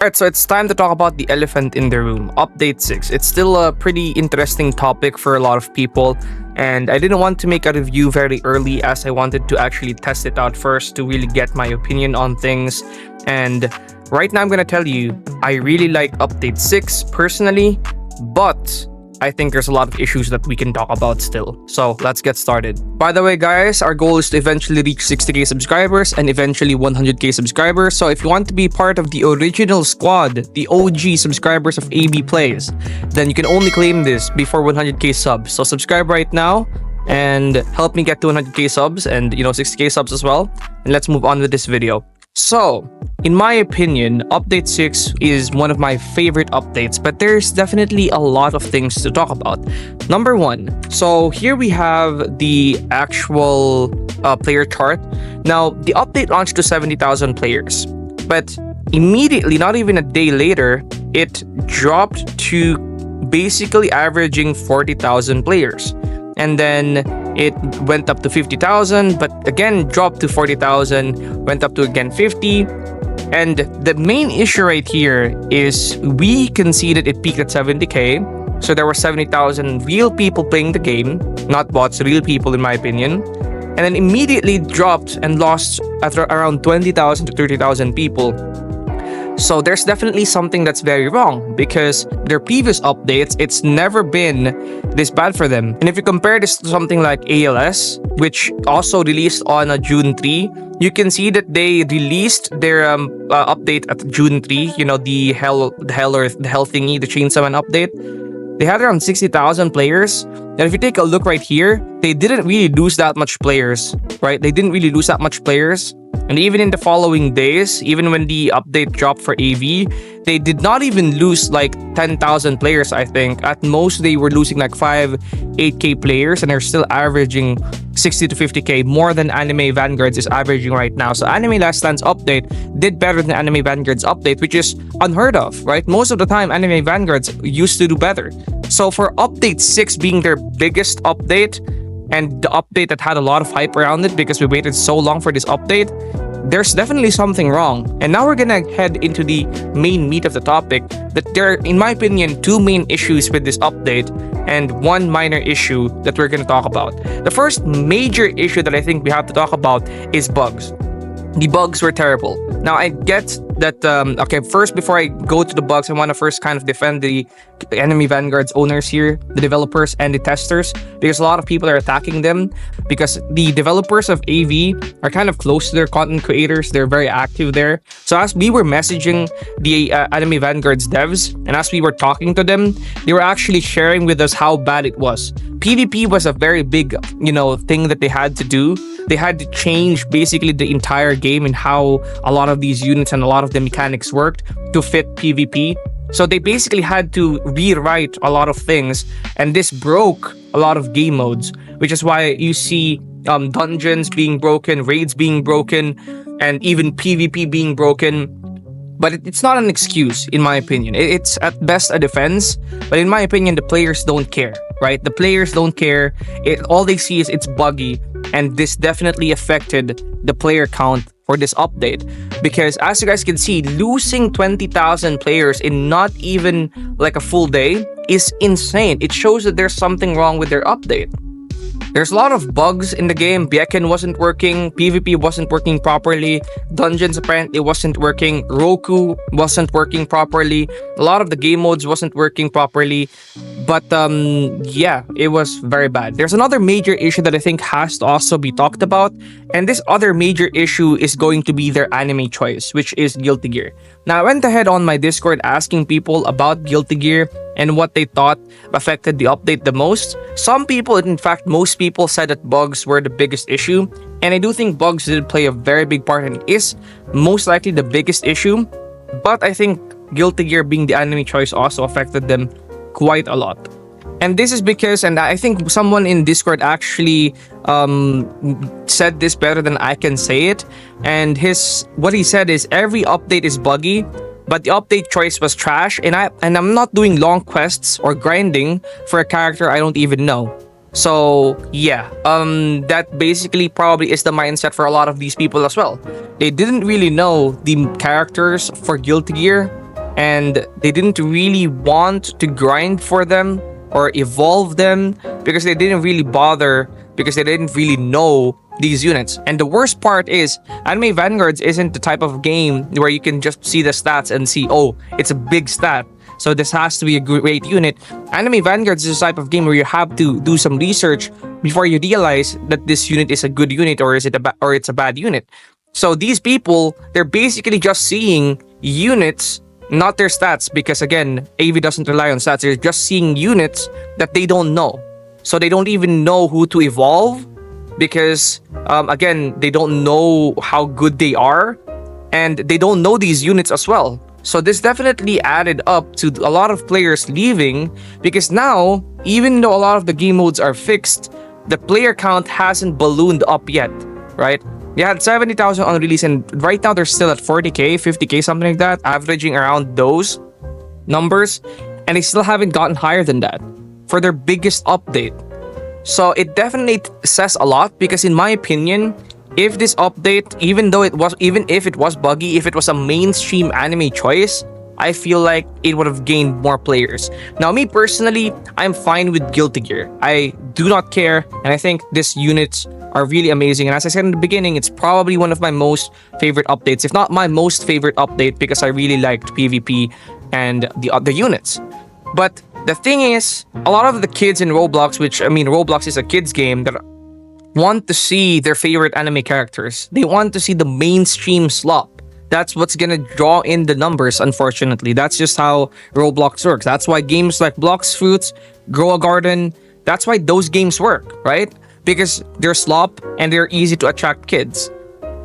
Alright, so it's time to talk about the elephant in the room, Update 6. It's still a pretty interesting topic for a lot of people, and I didn't want to make a review very early as I wanted to actually test it out first to really get my opinion on things. And right now I'm gonna tell you, I really like Update 6 personally, but I think there's a lot of issues that we can talk about still. So let's get started. By the way, guys, our goal is to eventually reach 60k subscribers and eventually 100k subscribers. So if you want to be part of the original squad, the OG subscribers of AB Plays, then you can only claim this before 100k subs. So subscribe right now and help me get to 100k subs and 60k subs as well. And let's move on with this video. So, in my opinion, Update 6 is one of my favorite updates, but there's definitely a lot of things to talk about. Number one, so here we have the actual player chart. Now, the update launched to 70,000 players, but immediately, not even a day later, it dropped to basically averaging 40,000 players. And then it went up to 50,000, but again dropped to 40,000, went up to again 50. And the main issue right here is we conceded it peaked at 70k. So there were 70,000 real people playing the game, not bots, real people in my opinion. And then immediately dropped and lost at around 20,000 to 30,000 people. So there's definitely something that's very wrong because their previous updates, it's never been this bad for them. And if you compare this to something like ALS, which also released on June 3, you can see that they released their update at June 3, the hell thingy, the Chainsaw Man update. They had around 60,000 players. And if you take a look right here, they didn't really lose that much players, right? They didn't really lose that much players. And even in the following days, even when the update dropped for AV, they did not even lose like 10,000 players, I think. At most, they were losing like 8k players, and they're still averaging 60 to 50k, more than Anime Vanguards is averaging right now. So Anime Last Stand's update did better than Anime Vanguards update, which is unheard of, right? Most of the time, Anime Vanguards used to do better. So for Update 6 being their biggest update, and the update that had a lot of hype around it because we waited so long for this update, there's definitely something wrong. And now we're gonna head into the main meat of the topic, that there are, in my opinion, two main issues with this update and one minor issue that we're gonna talk about. The first major issue that I think we have to talk about is bugs. The bugs were terrible. Now, I get that, okay, first, before I go to the bugs, I want to first kind of defend the Anime Vanguards owners here, the developers and the testers, because a lot of people are attacking them because the developers of AV are kind of close to their content creators. They're very active there. So as we were messaging the Anime Vanguards devs, and as we were talking to them, they were actually sharing with us how bad it was. PvP was a very big, thing that they had to do. They had to change basically the entire game and how a lot of these units and a lot of the mechanics worked to fit PvP. So they basically had to rewrite a lot of things, and this broke a lot of game modes, which is why you see dungeons being broken, raids being broken, and even PvP being broken. But it's not an excuse, in my opinion. It's at best a defense, but in my opinion, the players don't care, right? The players don't care. All they see is it's buggy, and this definitely affected the player count for this update. Because as you guys can see, losing 20,000 players in not even like a full day is insane. It shows that there's something wrong with their update. There's a lot of bugs in the game. Beacon wasn't working, PvP wasn't working properly, Dungeons apparently wasn't working, Roku wasn't working properly, a lot of the game modes wasn't working properly. But yeah, it was very bad. There's another major issue that I think has to also be talked about, and this other major issue is going to be their anime choice, which is Guilty Gear. Now, I went ahead on my Discord asking people about Guilty Gear and what they thought affected the update the most. Some people, in fact most people, said that bugs were the biggest issue, and I do think bugs did play a very big part and is most likely the biggest issue. But I think Guilty Gear being the anime choice also affected them quite a lot. And this is because, and I think someone in Discord actually said this better than I can say it, and what he said is every update is buggy, but the update choice was trash, and I'm not doing long quests or grinding for a character I don't even know. So yeah, that basically probably is the mindset for a lot of these people as well. They didn't really know the characters for Guilty Gear, and they didn't really want to grind for them or evolve them because they didn't really bother, because they didn't really know these units. And the worst part is, Anime Vanguards isn't the type of game where you can just see the stats and see, oh, it's a big stat, so this has to be a great unit. Anime Vanguards is a type of game where you have to do some research before you realize that this unit is a good unit or it's a bad unit. So these people, they're basically just seeing units, not their stats, because again, AV doesn't rely on stats. They're just seeing units that they don't know. So they don't even know who to evolve because, again, they don't know how good they are, and they don't know these units as well. So this definitely added up to a lot of players leaving, because now, even though a lot of the game modes are fixed, the player count hasn't ballooned up yet, right? They had 70,000 on release, and right now they're still at 40k, 50k, something like that, averaging around those numbers, and they still haven't gotten higher than that for their biggest update. So it definitely says a lot, because in my opinion, if this update, even if it was buggy, if it was a mainstream anime choice, I feel like it would have gained more players. Now, me personally, I'm fine with Guilty Gear. I do not care, and I think these units are really amazing. And as I said in the beginning, it's probably one of my most favorite updates, if not my most favorite update, because I really liked PvP and the other units. But the thing is, a lot of the kids in Roblox, which, I mean, Roblox is a kids game, that want to see their favorite anime characters. They want to see the mainstream slop. That's what's gonna draw in the numbers, unfortunately. That's just how Roblox works. That's why games like Blox Fruits, Grow a Garden, that's why those games work, right? Because they're slop and they're easy to attract kids.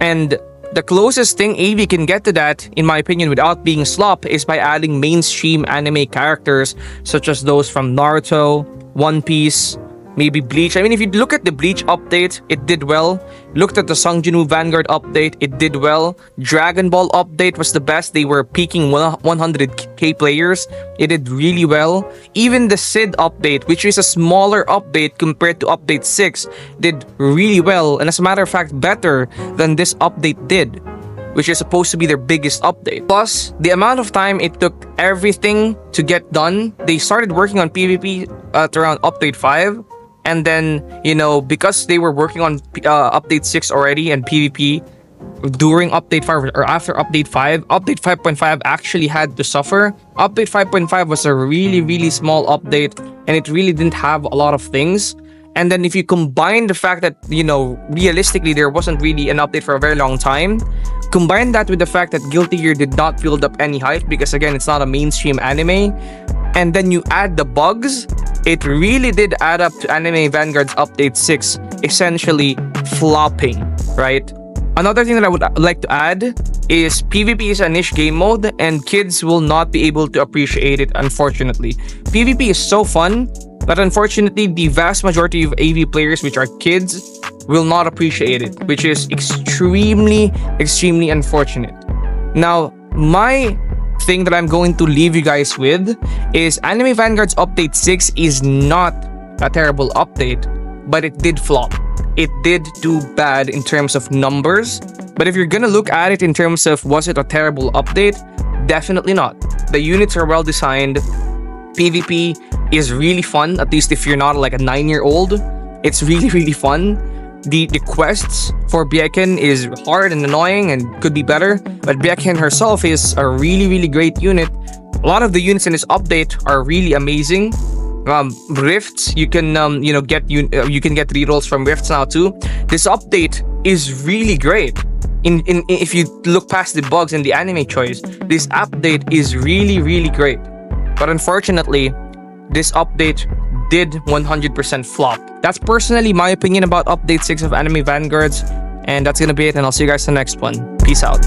And the closest thing AV can get to that, in my opinion, without being slop, is by adding mainstream anime characters such as those from Naruto, One Piece, maybe Bleach. I mean, if you look at the Bleach update, it did well. Looked at the Anime Vanguard update, it did well. Dragon Ball update was the best. They were peaking 100k players. It did really well. Even the Sid update, which is a smaller update compared to update 6, did really well. And as a matter of fact, better than this update did, which is supposed to be their biggest update. Plus, the amount of time it took everything to get done. They started working on PvP at around update 5. And then, you know, because they were working on update 6 already and PvP during update 5 or after update 5, update 5.5 actually had to suffer. Update 5.5 was a really, really small update, and it really didn't have a lot of things. And then if you combine the fact that, you know, realistically there wasn't really an update for a very long time, combine that with the fact that Guilty Gear did not build up any hype because, again, it's not a mainstream anime, and then you add the bugs, it really did add up to Anime Vanguard's update 6 essentially flopping, right? Another thing that I would like to add is PvP is a niche game mode, and kids will not be able to appreciate it, unfortunately. PvP is so fun, but unfortunately, the vast majority of AV players, which are kids, will not appreciate it, which is extremely, extremely unfortunate. Now, my thing that I'm going to leave you guys with is Anime Vanguard's update 6 is not a terrible update, but it did flop. It did do bad in terms of numbers, but if you're gonna look at it in terms of was it a terrible update, definitely not. The units are well designed. PvP is really fun, at least if you're not like a 9-year-old. It's really, really fun. The quests for Bieken is hard and annoying and could be better, but Bieken herself is a really, really great unit. A lot of the units in this update are really amazing. Rifts, you can get rerolls from rifts now too. This update is really great. If you look past the bugs and the anime choice, this update is really, really great. But unfortunately, this update did 100% flop. That's personally my opinion about update 6 of Anime Vanguards, and that's gonna be it, and I'll see you guys in the next one. Peace out.